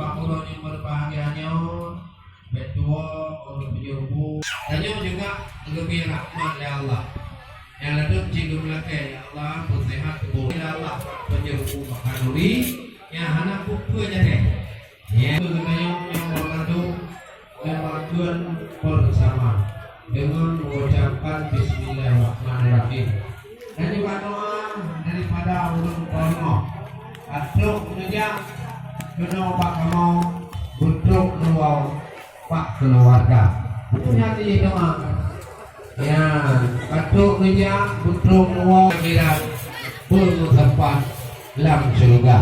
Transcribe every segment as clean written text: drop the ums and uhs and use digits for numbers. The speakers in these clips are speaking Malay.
Pak Ulun yang berbahagianya, betua orang penyerbu, dan juga lebih rahmat ya Allah. Yang ledep jika melakai ya Allah, bersehat tubuh ya Allah, penyerbu makanuri, yang anak buku jadi. Ya, kemudian yang mengadu melakukan bersama dengan mengucapkan Bismillahirrahmanirrahim. Dan juga doa daripada ulun kono, atuk menjak kena pak kamu untuk luar pak keluarga. Punya ti doa. Ya, atuk menjak untuk luar kira bertempat dalam surga.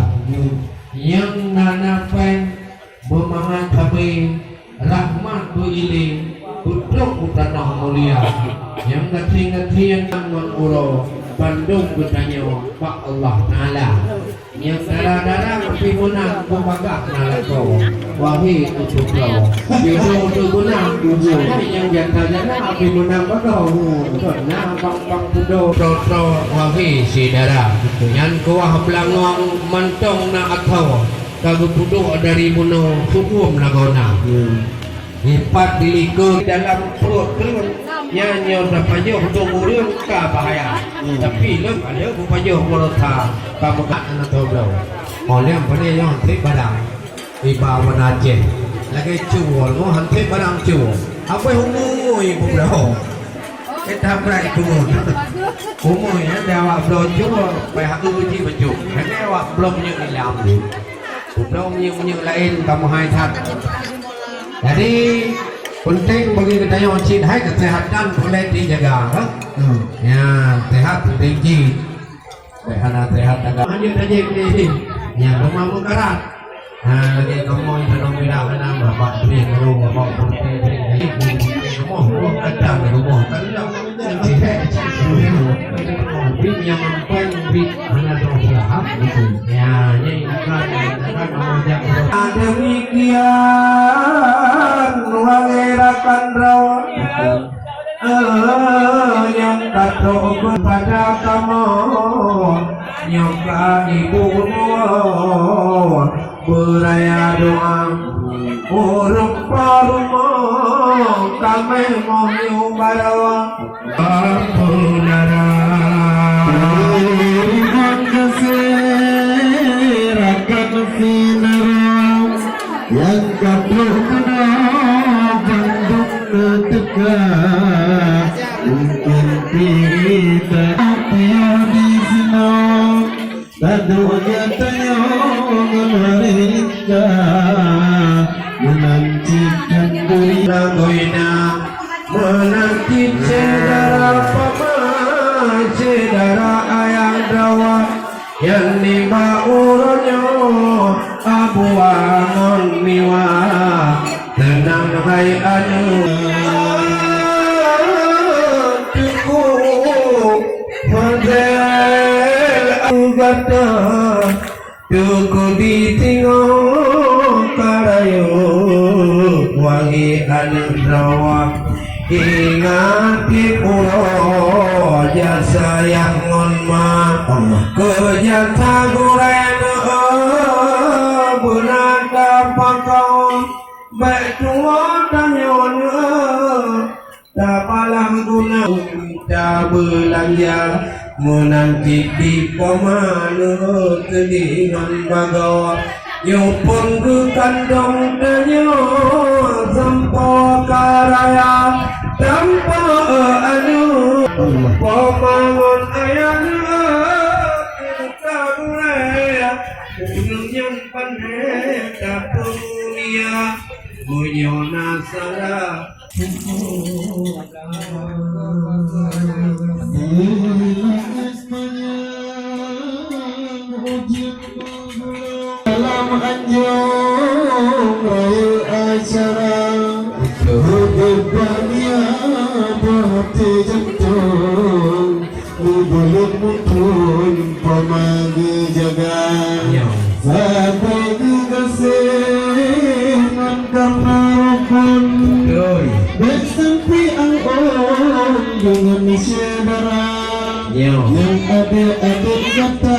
Yang nanapen bermangan kami rahmat berilih untuk tanah mulia. Yang ngerti yang tanggung uro Bandung bertanya Pak Allah Ta'ala yang darah-darah api menang pembagak nalako wahi untuk kau jodoh untuk menang kubur yang jatah-jatah api menang bagau karena bang-bang pudo tro wahi si darah yang kuah belangong mantong na atau kagu pudo dari muno hukum lagona lipat dilikur dalam perut nyanyo dapayo untuk murung ka bahaya tapi lem ada bupayo molota kamu kat na toblo oleh pada yang trip barang iba wanajen lagi cuol mo hantre barang cuol apa humui bublo kita berai tumun humui ya dewa blo cuol pihak uji baju karena awak belum nyelam belum lain kamu hai that. Jadi penting bagi kita yang cintai kesehatan boleh dijaga, kan? Ya sehat tinggi, sehat jaga. Lanjut aja ini, ya rumah mukarat. Nah lagi kamu yang sedang bilang mana bapak beri dulu bapak beri, rumah ada rumah kerja, beri yang mampu beri mana teruslah, gitu. Ya ini akan menjadi demikian mengerakan rawa yang kata kepada kamu nyoka ibu beraya doa urung parumo kami mau nyubarawa apunara rakan sinara yang kaplok kena Bandung tegak mungkin kita apia di sini tadunya tayo ngelarika menantikan goina menanti saudara paman saudara ayang dawa yang lima uronyo abuangon miwa tenang hai anu cukup model ugata Tuku ditingo karayo wangi anugrawa ingati pulo jasa yang ngonma kejata guren bunada pakau baik tua tanyon tapalang guna tak belanja menanti di pemanu kelingan bagawa nyopon ke kandong danyo sampo karaya tanpa anu pemangon ayam kita mulai yang pandai tak dunia munyona salah dalam anjung acara berbania berhati jantung mulut mutun pemagi jaga sampai dikasih karena rukun bersampai ang dengan saudara yang adik-adik kata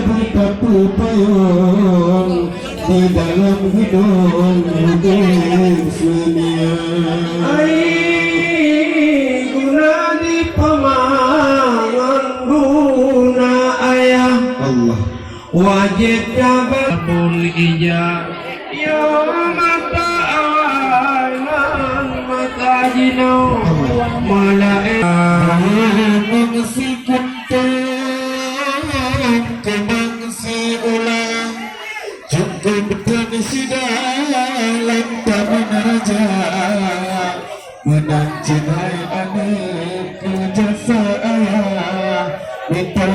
berkatu payung di dalam hidup dunia. Guna di pemangan guna ayah Allah wajib jabat ijab ya mata awan mata jinau malaika mengisi kuntung kemangsi ulang cukup bertengsi dalam taman raja menang cintai anak ke jasa ayah minta